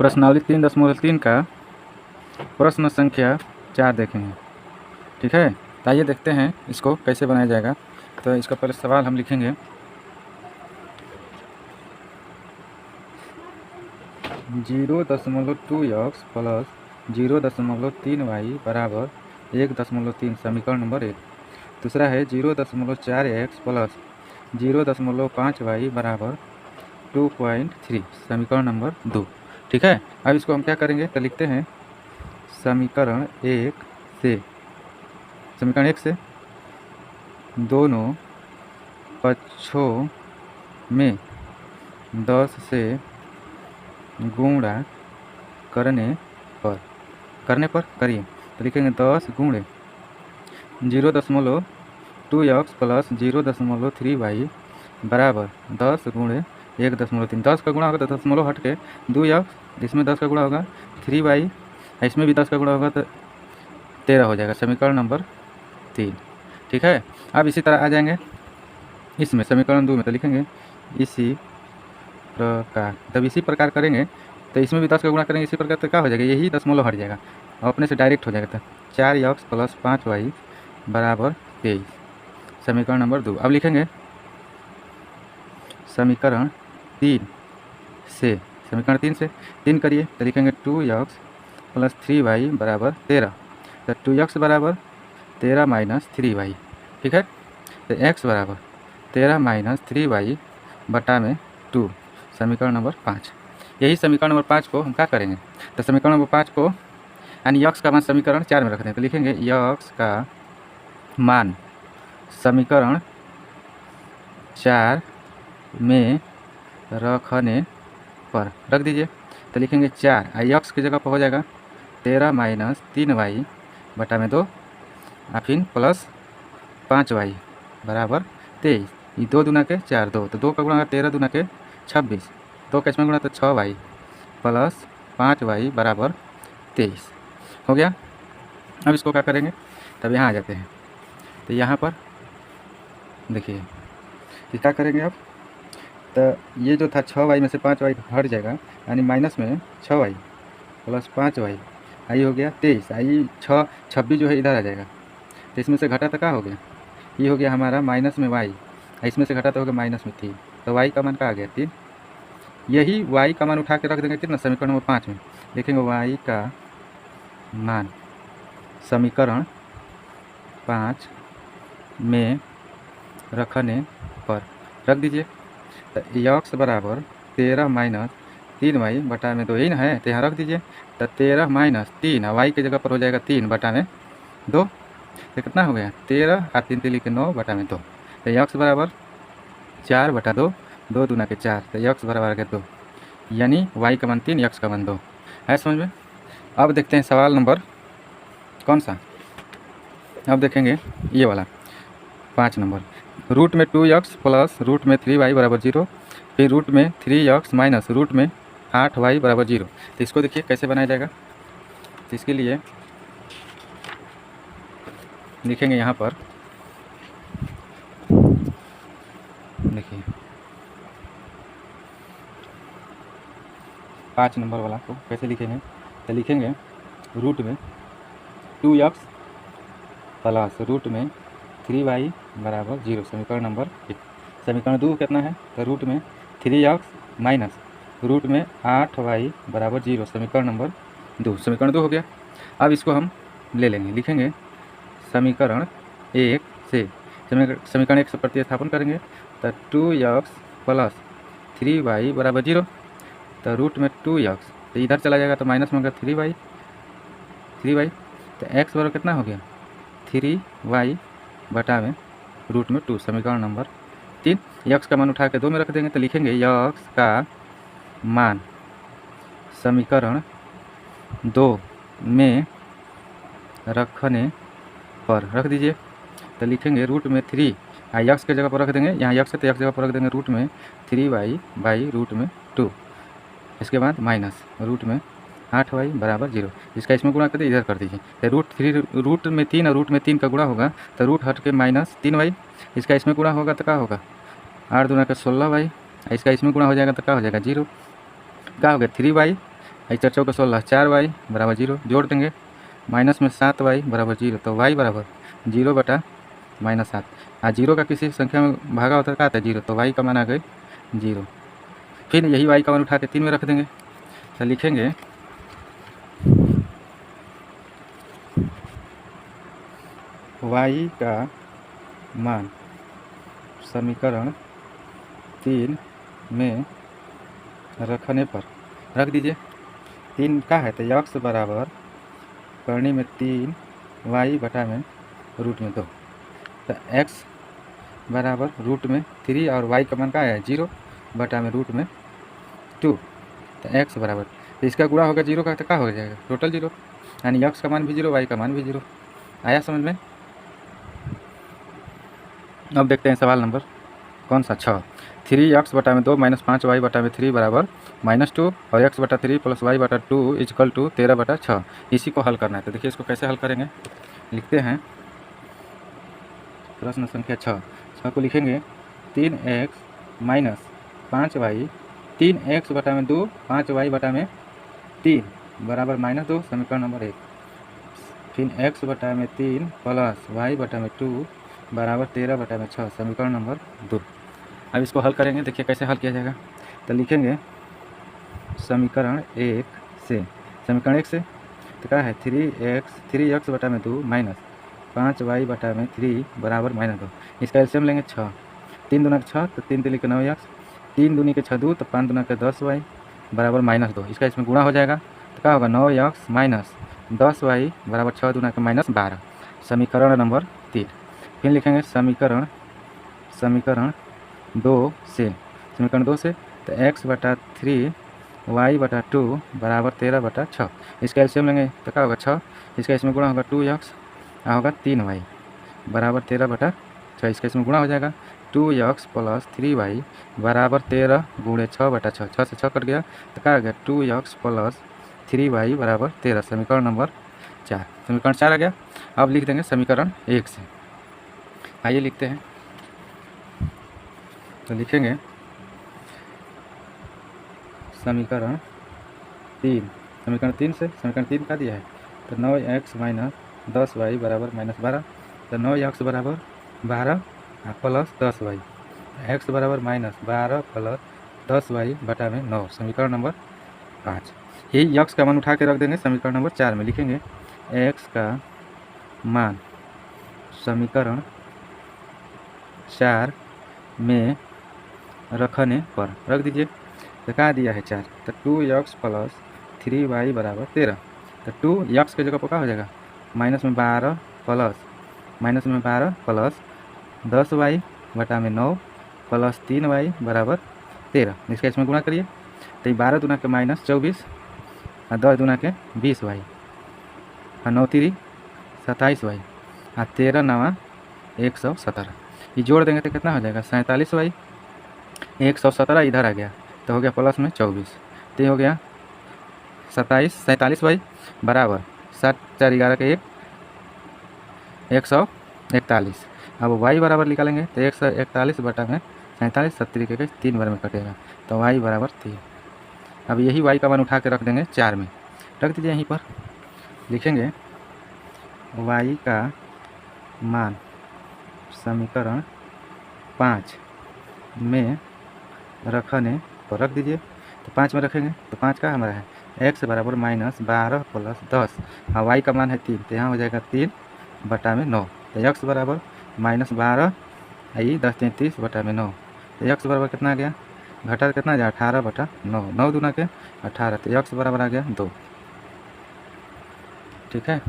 प्रश्नावली 3.3 का प्रश्न संख्या 4 देखेंगे। ठीक है, तो आइए देखते हैं इसको कैसे बनाया जाएगा। तो इसका पहले सवाल हम लिखेंगे 0.2x प्लस 0.3y बराबर 1.3 समीकरण नंबर 1। दूसरा है 0.4x प्लस 0.5y बराबर 2.3 समीकरण नंबर 2। ठीक है, अब इसको हम क्या करेंगे तो लिखते हैं समीकरण 1 से दोनों पक्षों में 10 से गुणा करने पर करिए। तो लिखेंगे 10 गुणे 0.2x प्लस 0.3y बराबर 10 गुणे 1.3। 10 का गुणा होगा तो दशमलव हट के 2x, इसमें 10 का गुणा होगा 3y, इसमें भी 10 का गुणा होगा तो 13 हो जाएगा समीकरण नंबर 3। ठीक है, अब इसी तरह आ जाएंगे इसमें समीकरण 2 में, तो लिखेंगे इसी प्रकार। तब इसी प्रकार करेंगे तो इसमें भी 10 का गुणा करेंगे इसी प्रकार, तो क्या हो जाएगा, यही दशमलव हट जाएगा अपने से डायरेक्ट हो जाएगा। तो 4x प्लस 5y बराबर 23 समीकरण नंबर 2। अब लिखेंगे समीकरण 3 से 3 करिए तो लिखेंगे 2x प्लस 3y बराबर 13। तो 2x बराबर 13 माइनस 3y। ठीक है, तो x बराबर 13 माइनस 3y बटा में 2 समीकरण नंबर 5। यही समीकरण नंबर 5 को हम क्या करेंगे तो समीकरण नंबर 5 को यानी x का मान समीकरण 4 में रख दें। तो लिखेंगे x का मान समीकरण 4 में रखने पर रख दीजिए। तो लिखेंगे 4 x की जगह पर हो जाएगा 13 माइनस 3y बटा में 2 फिर प्लस 5y बराबर 23। ये 2 दूना के 4 2, तो 2 का गुणा 13 दूना के 26, 2 का इसमें गुणा तो 6y प्लस 5y बराबर 23 हो गया। अब इसको क्या करेंगे तब यहाँ आ जाते हैं। तो यहाँ पर देखिए क्या करेंगे अब, तो ये जो था 6y में से 5y हट जाएगा, यानी माइनस में 6y प्लस 5y, आई हो गया 23। आई 26 जो है इधर आ जाएगा, तो इसमें से घटा तो क्या हो गया, ये हो गया हमारा माइनस में y, इसमें से घटा तो हो गया माइनस में 3। तो y का मान क्या आ गया 3। यही y का मान उठा के रख देंगे कितना समीकरण नंबर 5 में। लिखेंगे y का मान समीकरण 5 में रखने पर रख दीजिए। तो x बराबर 13 माइनस 3y बटा में 2 ही ना है, तो यहाँ रख दीजिए। तो 13 माइनस 3 y की जगह पर हो जाएगा 3 बटा में 2, तो कितना हो गया 13 और 3 लिख के 9 बटा में 2। तो x बराबर 4 बटा 2, 2 दूना के 4, तो x बराबर आ गया 2, यानी y का मान 3 x का मान 2 है। समझ में। अब देखते हैं सवाल नंबर कौन सा, अब देखेंगे ये वाला 5 नंबर। रूट में 2x प्लस रूट में 3y बराबर 0, फिर रूट में 3x माइनस रूट में 8y बराबर 0। तो इसको देखिए कैसे बनाया जाएगा। तो इसके लिए लिखेंगे यहाँ पर, देखिए 5 नंबर वाला को कैसे लिखेंगे, तो लिखेंगे रूट में 2x प्लस रूट में 3y बराबर 0 समीकरण नंबर 1। समीकरण 2 कितना है, तो रूट में 3x माइनस रूट में 8y बराबर 0 समीकरण नंबर 2। समीकरण 2 हो गया। अब इसको हम ले लेंगे, लिखेंगे समीकरण 1 से समीकरण 1 से प्रतिस्थापन करेंगे। तो 2x प्लस 3y बराबर 0, तो रूट में 2x, तो इधर चला जाएगा तो माइनस में होगा 3y, तो x बराबर कितना हो गया 3y बटा में रूट में 2 समीकरण नंबर 3। x का मान उठा के 2 में रख देंगे। तो लिखेंगे x का मान समीकरण 2 में रखने पर रख दीजिए। तो लिखेंगे रूट में 3 x की जगह पर रख देंगे, यहाँ x है तो x जगह पर रख देंगे रूट में 3y बाई रूट में 2, इसके बाद माइनस रूट में 8y बराबर 0। इसका इसमें गुणा कर दीजिए, इधर कर दीजिए। तो रूट में 3 और रूट में 3 का गुणा होगा तो रूट हट के माइनस 3y, इसका इसमें गुणा होगा तो क्या होगा 8 दूना का 16y, इसका इसमें गुणा हो जाएगा तो क्या हो जाएगा 0, क्या हो गया 3y चार चौका 16, 4y बराबर 0 जोड़ देंगे, माइनस में 7y बराबर 0, तो y बराबर 0 बटा -7। जीरो का किसी संख्या में भागा होता है क्या आता है 0, तो y का मान आ गई 0। फिर यही y का मान उठा के 3 में रख देंगे, तो लिखेंगे y का मान समीकरण 3 में रखने पर रख दीजिए। 3 का है तो x बराबर करनी में 3 y बटा में रूट में 2, तो x बराबर रूट में 3 और y का मान क्या है 0 बटा में रूट में 2, तो x बराबर, तो इसका गुणा होगा 0 का तो क्या हो जाएगा टोटल 0, यानी x का मान भी 0 y का मान भी 0। आया समझ में? अब देखते हैं सवाल नंबर कौन सा 6। 3x बटा में 2 माइनस 5y बटा में 3 बराबर -2 और x बटा 3 प्लस y बटा 2 इजकल टू 13 बटा 6। इसी को हल करना है। तो देखिए इसको कैसे हल करेंगे, लिखते हैं प्रश्न संख्या 6 को लिखेंगे 3x माइनस 5y, 3x बटा में 2 5y बटा में 3 बराबर -2 समीकरण नंबर 1। फिर x बटा में 3 प्लस y बटा में 2 बराबर 13 बटा में 6 समीकरण नंबर 2। अब इसको हल करेंगे, देखिए कैसे हल किया जाएगा। तो लिखेंगे समीकरण 1 से, समीकरण 1 से तो क्या है 3x बटा में 2 माइनस 5y बटा में 3 बराबर -2। इसका एलसीएम लेंगे 6, 3 दूना के 6 तो 3 3 के 9x, 3 दूनी के 6 2 तो 5 दूना के 10y बराबर -2। इसका इसमें गुणा हो जाएगा तो क्या होगा 9x माइनस 10y बराबर 6 दूना के -12 समीकरण नंबर 3। फिर लिखेंगे समीकरण 2 से, समीकरण 2 से तो x बटा 3 y बटा 2 बराबर 13 बटा 6। इसका एलसीएम लेंगे तो क्या होगा 6, इसका इसमें गुणा होगा 2x होगा 3y बराबर 13 बटा 6। इसका इसमें गुणा हो जाएगा 2x प्लस 3y बराबर 13 गुणे 6 बटा 6, 6 से 6 कट गया तो क्या आ गया 2x प्लस 3y बराबर 13 समीकरण नंबर 4। समीकरण 4 आ गया। अब लिख देंगे समीकरण 1 से, आइए लिखते हैं। तो लिखेंगे समीकरण 3, समीकरण 3 से, समीकरण 3 का दिया है तो 9x माइनस 10y बराबर -12, तो 9x बराबर 12 प्लस 10y, x बराबर -12 प्लस 10y बटा में 9 समीकरण नंबर 5। यही x का मान उठा के रख देंगे समीकरण नंबर 4 में। लिखेंगे x का मान समीकरण 4 में रखने पर रख दीजिए। तो क्या दिया है 4, तो 2x प्लस 3y बराबर 13, तो 2x के जगह पर क्या हो जाएगा माइनस में 12 प्लस 10y बटा में 9 प्लस 3y बराबर 13। इसका इसमें गुणा करिए तो 12 दूना के -24 और 10 दूना के 20y और 9 3 27y और 13 9 117। ये जोड़ देंगे तो कितना हो जाएगा 47y, 117 इधर आ गया तो हो गया प्लस में 24, तो हो गया 47y बराबर 7 4 11 के 141। अब y बराबर निकालेंगे तो 141 बटा में 47 70 के 3 बार में कटेगा तो y बराबर 3। अब यही y का मान उठा के रख देंगे 4 में, रख दीजिए यहीं पर। लिखेंगे y का मान समीकरण 5 में रखने पर रख दीजिए। तो 5 में रखेंगे तो 5 का हमारा है x बराबर -12 प्लस 10 और y का मान है 3, तो यहाँ हो जाएगा 3 बटा में 9, तो x बराबर -12 आई 10 33 बटा में 9, तो x बराबर कितना आ गया, घटा कितना आ गया 18 बटा 9, 9 दूना के 18, तो x बराबर आ गया 2। ठीक है।